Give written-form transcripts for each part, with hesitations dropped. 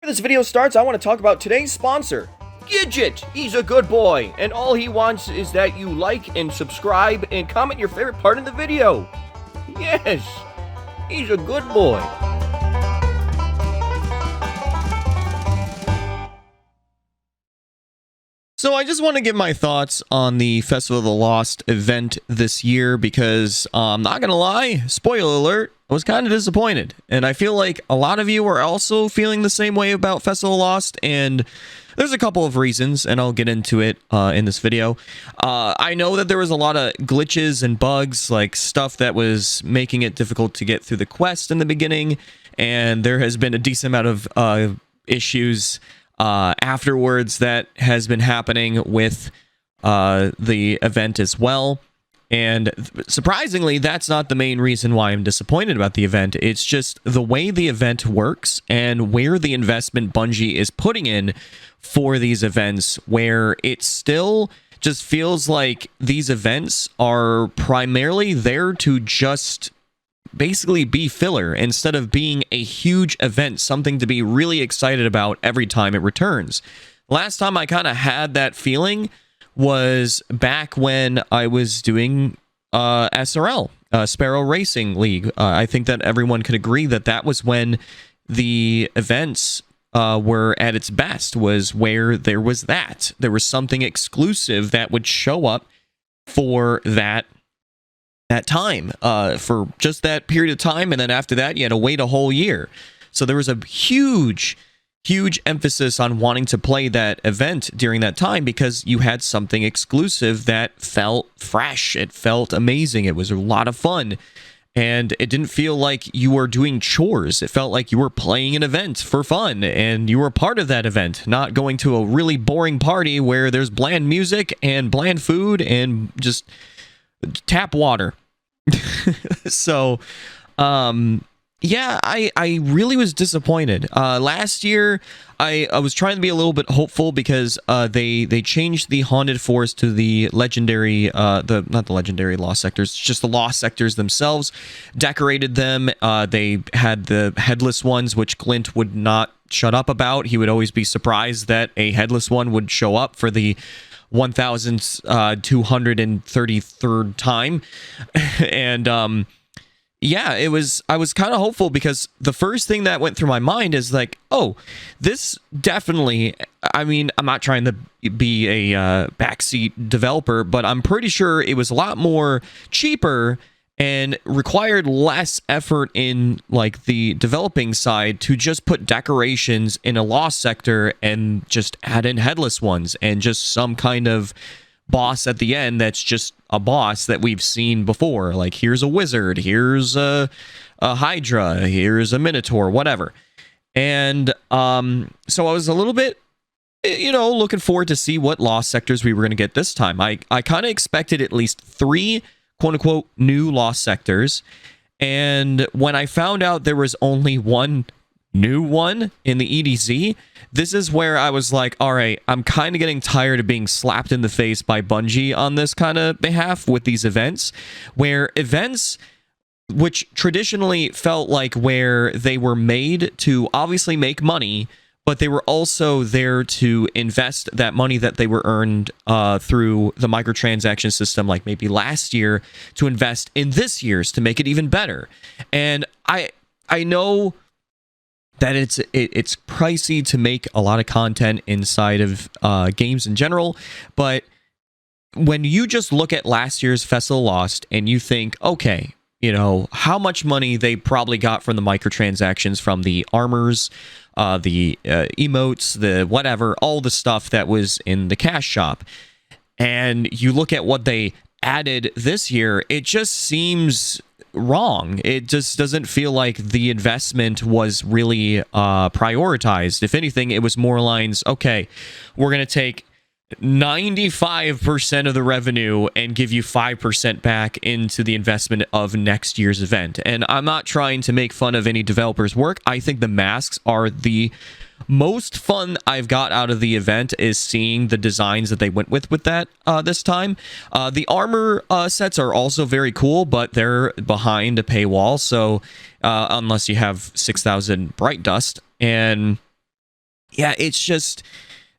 this video starts, I want to talk about today's sponsor, Gidget. He's a good boy, and all he wants is that you like and subscribe and comment your favorite part in the video. Yes, he's a good boy. So I just want to give my thoughts on the Festival of the Lost event this year because, I'm not going to lie, spoiler alert, I was kind of disappointed. And I feel like a lot of you are also feeling the same way about Festival of the Lost, and there's a couple of reasons, and I'll get into it in this video. I know that there was a lot of glitches and bugs, like stuff that was making it difficult to get through the quest in the beginning, and there has been a decent amount of issues afterwards that has been happening with the event as well. And surprisingly, that's not the main reason why I'm disappointed about the event. It's just the way the event works and where the investment Bungie is putting in for these events, where it still just feels like these events are primarily there to just basically be filler instead of being a huge event, something to be really excited about every time it returns. Last time I kind of had that feeling was back when I was doing SRL, Sparrow Racing League. I think that everyone could agree that that was when the events were at its best, was where there was something exclusive that would show up for that time, for just that period of time, and then after that you had to wait a whole year. So there was a huge emphasis on wanting to play that event during that time because you had something exclusive that felt fresh, it felt amazing, it was a lot of fun, and it didn't feel like you were doing chores. It felt like you were playing an event for fun, and you were part of that event, not going to a really boring party where there's bland music and bland food and just tap water. So yeah, I really was disappointed. Last year I was trying to be a little bit hopeful because they changed the haunted forest to the legendary, not the legendary lost sectors, just the lost sectors themselves, decorated them. They had the headless ones, which Glint would not shut up about. He would always be surprised that a headless one would show up for the 1233rd time. And yeah, I was kind of hopeful because the first thing that went through my mind is like, oh, this definitely, I mean, I'm not trying to be a backseat developer, but I'm pretty sure it was a lot more cheaper and required less effort in like the developing side to just put decorations in a lost sector and just add in headless ones and just some kind of boss at the end that's just a boss that we've seen before. Like, here's a wizard, here's a hydra, here's a minotaur, whatever. And so I was a little bit, looking forward to see what lost sectors we were going to get this time. I kind of expected at least 3 quote-unquote new lost sectors, and when I found out there was only one new one in the EDZ, this is where I was like, all right, I'm kind of getting tired of being slapped in the face by Bungie on this kind of behalf with these events, where events which traditionally felt like where they were made to obviously make money, but they were also there to invest that money that they were earned through the microtransaction system, like maybe last year, to invest in this year's to make it even better. And I know that it's pricey to make a lot of content inside of games in general, but when you just look at last year's Festival Lost and you think, okay, how much money they probably got from the microtransactions, from the armors, the emotes, the whatever, all the stuff that was in the cash shop, and you look at what they added this year, it just seems wrong. It just doesn't feel like the investment was really prioritized. If anything, it was more lines, okay, we're going to take 95% of the revenue and give you 5% back into the investment of next year's event. And I'm not trying to make fun of any developer's work. I think the masks are the most fun I've got out of the event, is seeing the designs that they went with that this time. The armor sets are also very cool, but they're behind a paywall, so unless you have 6,000 Bright Dust. And yeah, it's just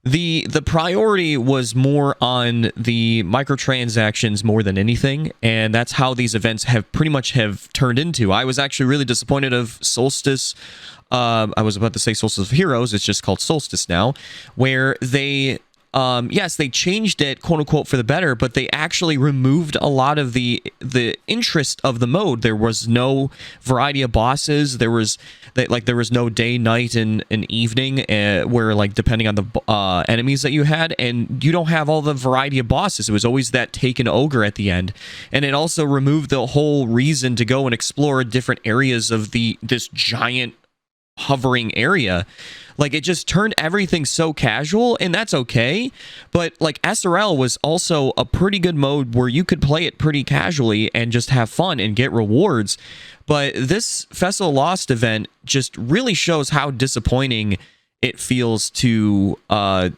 the priority was more on the microtransactions more than anything, and that's how these events have pretty much have turned into. I was actually really disappointed of Solstice. I was about to say Solstice of Heroes. It's just called Solstice now, where they yes, they changed it, quote unquote, for the better, but they actually removed a lot of the interest of the mode. There was no variety of bosses. There was no day, night, and evening, where like depending on the enemies that you had, and you don't have all the variety of bosses. It was always that taken ogre at the end, and it also removed the whole reason to go and explore different areas of this giant hovering area. Like, it just turned everything so casual, and that's okay. But like SRL was also a pretty good mode where you could play it pretty casually and just have fun and get rewards. But this Festival of Lost event just really shows how disappointing it feels to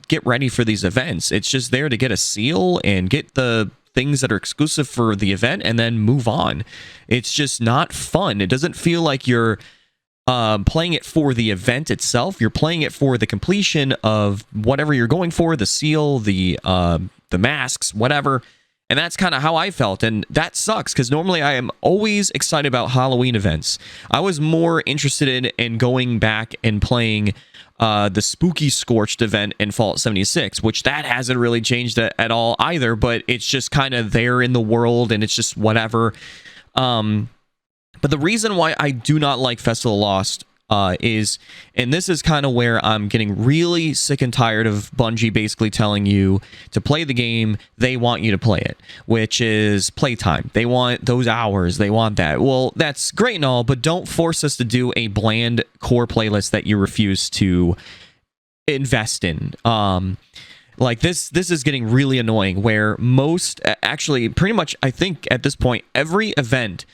get ready for these events. It's just there to get a seal and get the things that are exclusive for the event and then move on. It's just not fun. It doesn't feel like you're playing it for the event itself. You're playing it for the completion of whatever you're going for, the seal, the masks, whatever. And that's kind of how I felt, and that sucks, because normally I am always excited about Halloween events. I was more interested in going back and playing the Spooky Scorched event in Fallout 76, which that hasn't really changed at all either, but it's just kind of there in the world, and it's just whatever. But the reason why I do not like Festival of Lost is, and this is kind of where I'm getting really sick and tired of Bungie basically telling you to play the game, they want you to play it, which is playtime. They want those hours, they want that. Well, that's great and all, but don't force us to do a bland core playlist that you refuse to invest in. Like, this is getting really annoying, where actually, pretty much, I think at this point, every event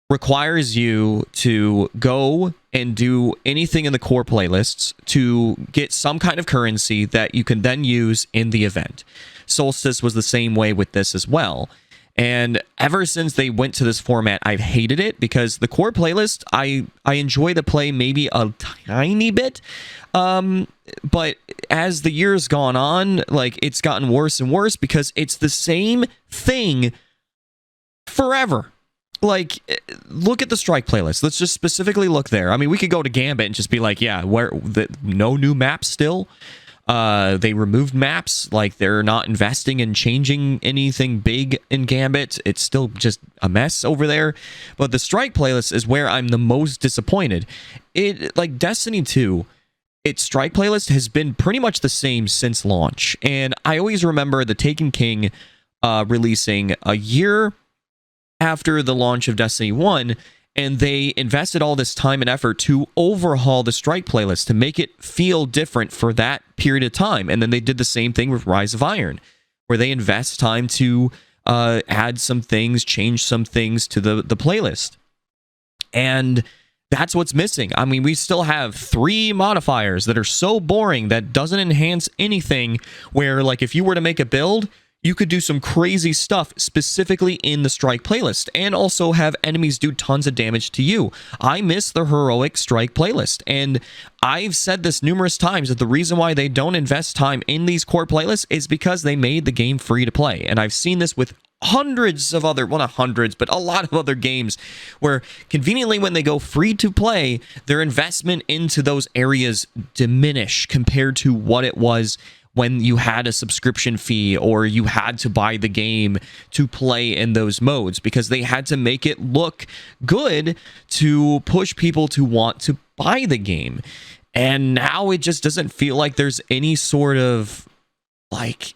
requires you to go and do anything in the core playlists to get some kind of currency that you can then use in the event. Solstice was the same way with this as well. And ever since they went to this format, I've hated it, because the core playlist, I enjoy to play maybe a tiny bit. But as the years gone on, like, it's gotten worse and worse, because it's the same thing forever. Like, look at the Strike playlist. Let's just specifically look there. I mean, we could go to Gambit and just be like, yeah, no new maps still. They removed maps. Like, they're not investing in changing anything big in Gambit. It's still just a mess over there. But the Strike playlist is where I'm the most disappointed. Like Destiny 2, its Strike playlist has been pretty much the same since launch. And I always remember the Taken King releasing a year after the launch of Destiny 1, and they invested all this time and effort to overhaul the Strike playlist to make it feel different for that period of time. And then they did the same thing with Rise of Iron, where they invest time to add some things, change some things to the playlist. And that's what's missing. I mean, we still have 3 modifiers that are so boring that doesn't enhance anything, where, like, if you were to make a build, you could do some crazy stuff specifically in the Strike playlist, and also have enemies do tons of damage to you. I miss the heroic Strike playlist, and I've said this numerous times, that the reason why they don't invest time in these core playlists is because they made the game free to play. And I've seen this with hundreds of other, well, not hundreds, but a lot of other games, where conveniently when they go free to play, their investment into those areas diminish compared to what it was when you had a subscription fee, or you had to buy the game to play in those modes, because they had to make it look good to push people to want to buy the game. And now it just doesn't feel like there's any sort of, like,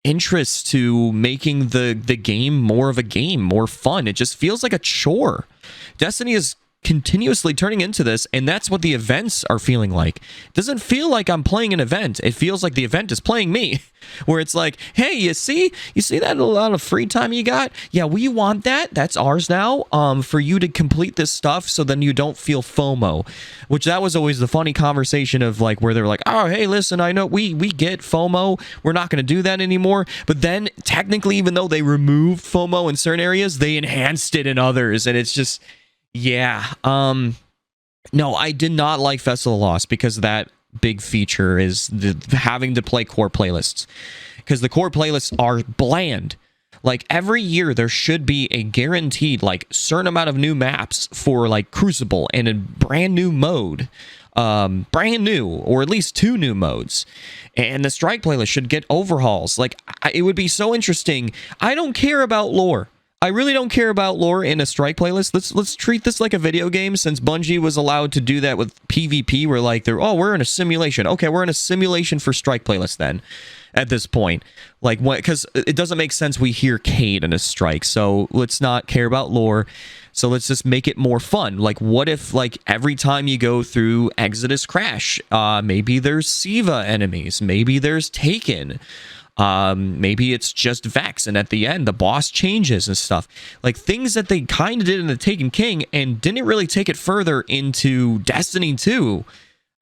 interest to making the game more of a game, more fun. It just feels like a chore. Destiny is continuously turning into this, and that's what the events are feeling like. It doesn't feel like I'm playing an event. It feels like the event is playing me, where it's like, hey, you see that a lot of free time you got? Yeah, we want that. That's ours now, for you to complete this stuff, so then you don't feel FOMO. Which, that was always the funny conversation of, like, where they're like, oh, hey, listen, I know we get FOMO, we're not going to do that anymore. But then technically, even though they removed FOMO in certain areas, they enhanced it in others, and it's just, yeah. No, I did not like Festival of Lost because of that big feature is having to play core playlists, because the core playlists are bland. Like, every year there should be a guaranteed like certain amount of new maps for like Crucible and a brand new mode, brand new, or at least 2 new modes, and the Strike playlist should get overhauls. Like, it would be so interesting. I don't care about lore. I really don't care about lore in a Strike playlist. Let's treat this like a video game, since Bungie was allowed to do that with PvP, where like we're in a simulation. Okay, we're in a simulation for Strike playlist then. At this point, like, what? Because it doesn't make sense we hear Cade in a Strike, so let's not care about lore. So let's just make it more fun. Like, what if like every time you go through Exodus Crash, maybe there's Siva enemies, maybe there's Taken. Maybe it's just Vex, and at the end the boss changes and stuff, like things that they kind of did in the Taken King and didn't really take it further into Destiny 2.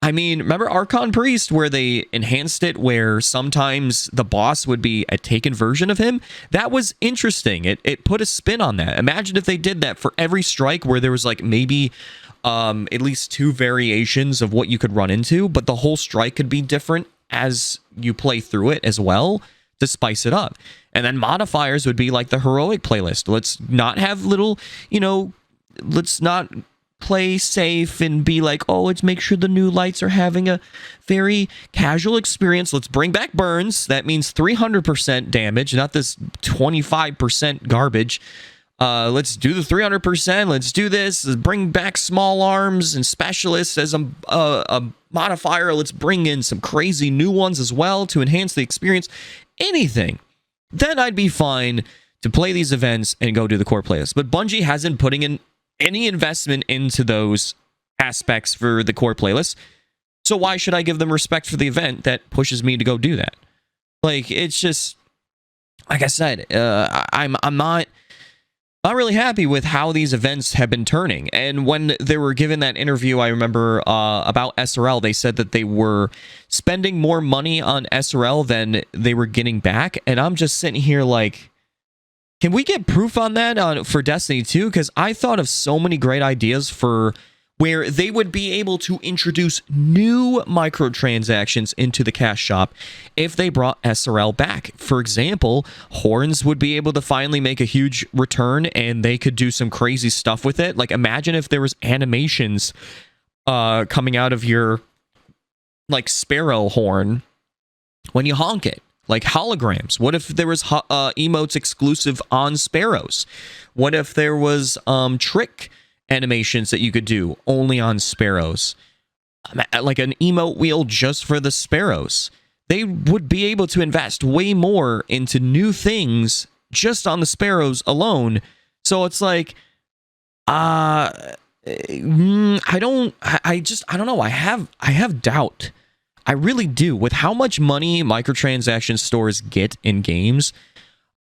I mean, remember Archon Priest, where they enhanced it where sometimes the boss would be a Taken version of him? That was interesting. It put a spin on that. Imagine if they did that for every Strike, where there was like maybe at least 2 variations of what you could run into, but the whole Strike could be different as you play through it as well, to spice it up. And then modifiers would be like the heroic playlist. Let's not have little, let's not play safe and be like, oh, let's make sure the new lights are having a very casual experience. Let's bring back burns. That means 300% damage, not this 25% garbage. Let's do the 300%. Let's do this. Let's bring back small arms and specialists as a modifier. Let's bring in some crazy new ones as well to enhance the experience. Anything. Then I'd be fine to play these events and go do the core playlist. But Bungie hasn't putting in any investment into those aspects for the core playlist. So why should I give them respect for the event that pushes me to go do that? Like, it's just, like I said, I'm not really happy with how these events have been turning. And when they were given that interview, I remember about SRL, they said that they were spending more money on SRL than they were getting back. And I'm just sitting here like, can we get proof on that for Destiny 2? Because I thought of so many great ideas for where they would be able to introduce new microtransactions into the cash shop if they brought SRL back. For example, Horns would be able to finally make a huge return, and they could do some crazy stuff with it. Like, imagine if there was animations coming out of your, like, Sparrow horn when you honk it. Like holograms. What if there was emotes exclusive on Sparrows? What if there was trick animations that you could do only on Sparrows? Like an emote wheel just for the Sparrows. They would be able to invest way more into new things just on the Sparrows alone. So it's like, I don't know. I have doubt. I really do. With how much money microtransaction stores get in games,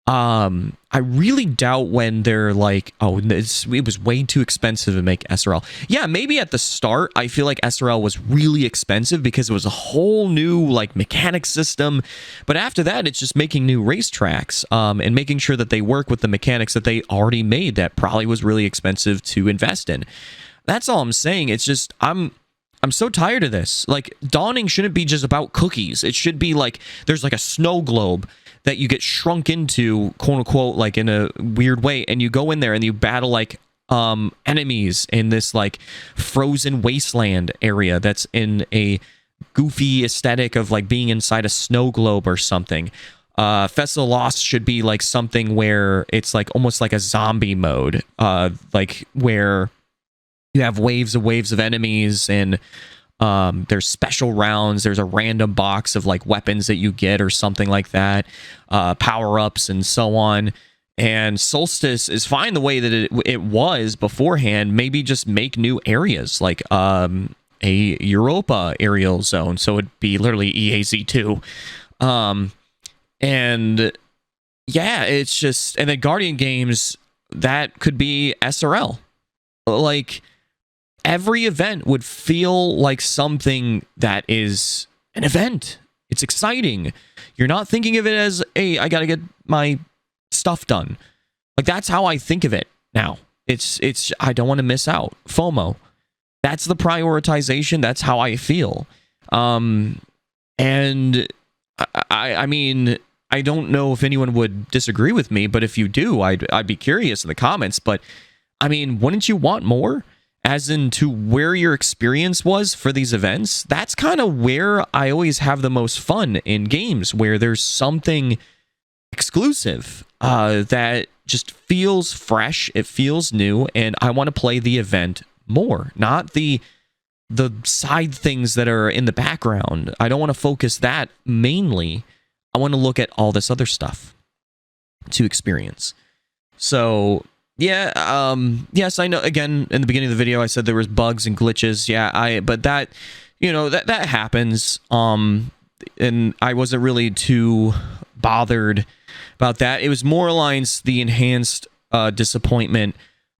I really doubt when they're like, oh, it was way too expensive to make SRL. Yeah, maybe at the start, I feel like SRL was really expensive because it was a whole new like mechanic system. But after that, it's just making new racetracks and making sure that they work with the mechanics that they already made. That probably was really expensive to invest in. That's all I'm saying. It's just, I'm so tired of this. Like, Dawning shouldn't be just about cookies. It should be like, there's like a snow globe that you get shrunk into, quote unquote, like in a weird way, and you go in there and you battle like enemies in this like frozen wasteland area that's in a goofy aesthetic of like being inside a snow globe or something. Festival Lost should be like something where it's like almost like a zombie mode, like where you have waves of enemies, and there's special rounds. There's a random box of like weapons that you get or something like that, power-ups and so on. And Solstice is fine the way that it was beforehand. Maybe just make new areas, like a Europa aerial zone, so it'd be literally EAZ2. And yeah, it's just, and then Guardian Games, that could be SRL. Like, every event would feel like something that is an event. It's exciting. You're not thinking of it as, hey, I gotta get my stuff done. Like, that's how I think of it now. It's I don't want to miss out. FOMO. That's the prioritization. That's how I feel. And I mean, I don't know if anyone would disagree with me, but if you do, I'd be curious in the comments. But I mean, wouldn't you want more? As in to where your experience was for these events? That's kind of where I always have the most fun in games, where there's something exclusive that just feels fresh, it feels new, and I want to play the event more, not the side things that are in the background. I don't want to focus that mainly. I want to look at all this other stuff to experience. So yeah, yes, I know, again, in the beginning of the video I said there was bugs and glitches. Yeah, but that, you know, that happens. And I wasn't really too bothered about that. It was more alliance the enhanced disappointment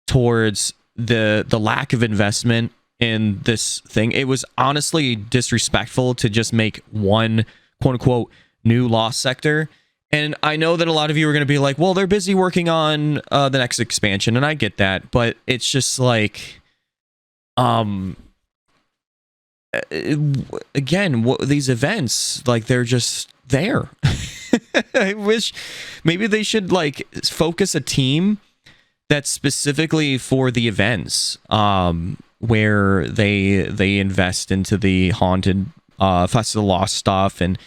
towards the lack of investment in this thing. It was honestly disrespectful to just make one quote unquote new lost sector. And I know that a lot of you are going to be like, well, they're busy working on the next expansion, and I get that, but it's just like, again, these events, like, they're just there. I wish maybe they should like focus a team that's specifically for the events, where they invest into the Haunted Festival of the Lost stuff and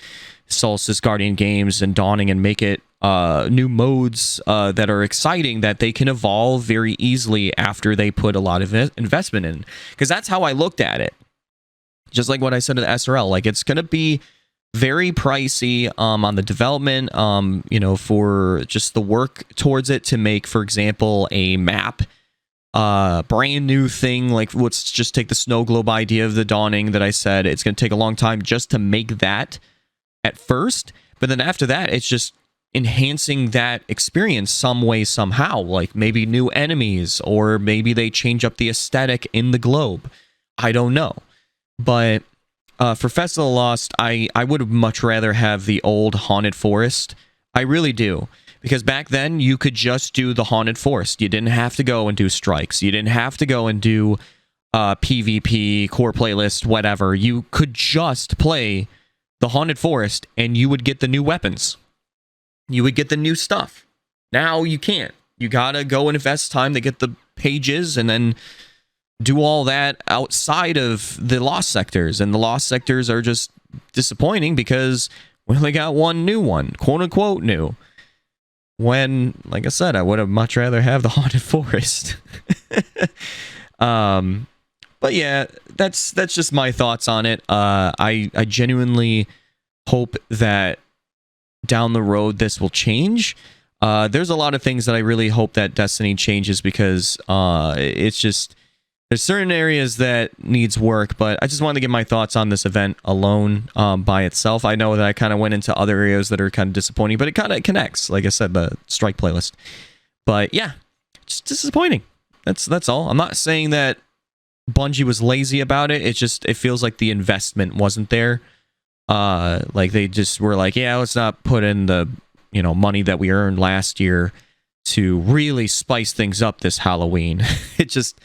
Solstice Guardian games and Dawning, and make it new modes that are exciting, that they can evolve very easily after they put a lot of investment in. Because that's how I looked at it. Just like what I said to the SRL, like, it's going to be very pricey on the development, you know, for just the work towards it to make, for example, a map, brand new thing. Like, let's just take the snow globe idea of the Dawning that I said. It's going to take a long time just to make that at first, but then after that, it's just enhancing that experience some way, somehow, like maybe new enemies, or maybe they change up the aesthetic in the globe. I don't know. But for Festival of the Lost, I would much rather have the old Haunted Forest. I really do. Because back then, you could just do the Haunted Forest. You didn't have to go and do strikes. You didn't have to go and do PvP, core playlist, whatever. You could just play the Haunted Forest, and you would get the new weapons. You would get the new stuff. Now you can't. You gotta go and invest time to get the pages, and then do all that outside of the lost sectors. And the lost sectors are just disappointing because we only got one new one, quote unquote new. When, like I said, I would have much rather have the Haunted Forest. But yeah, that's just my thoughts on it. I genuinely hope that down the road this will change. There's a lot of things that I really hope that Destiny changes, because it's just, there's certain areas that needs work, but I just wanted to get my thoughts on this event alone by itself. I know that I kind of went into other areas that are kind of disappointing, but it kind of connects, like I said, the strike playlist. But yeah, it's disappointing. That's all. I'm not saying that Bungie was lazy about it. It's just, it feels like the investment wasn't there. Like they just were like, yeah, let's not put in the, you know, money that we earned last year to really spice things up this Halloween. It just,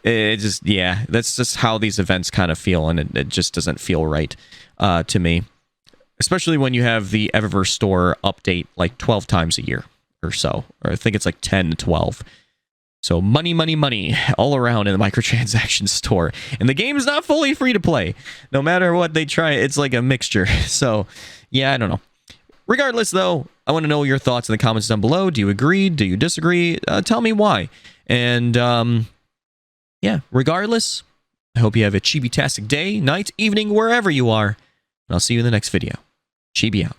yeah, that's just how these events kind of feel, and it just doesn't feel right to me. Especially when you have the Eververse Store update like 12 times a year or so. Or I think it's like 10 to 12. So money, money, money all around in the microtransaction store. And the game is not fully free to play. No matter what they try, it's like a mixture. So, yeah, I don't know. Regardless, though, I want to know your thoughts in the comments down below. Do you agree? Do you disagree? Tell me why. And, yeah, regardless, I hope you have a chibi-tastic day, night, evening, wherever you are. And I'll see you in the next video. Chibi out.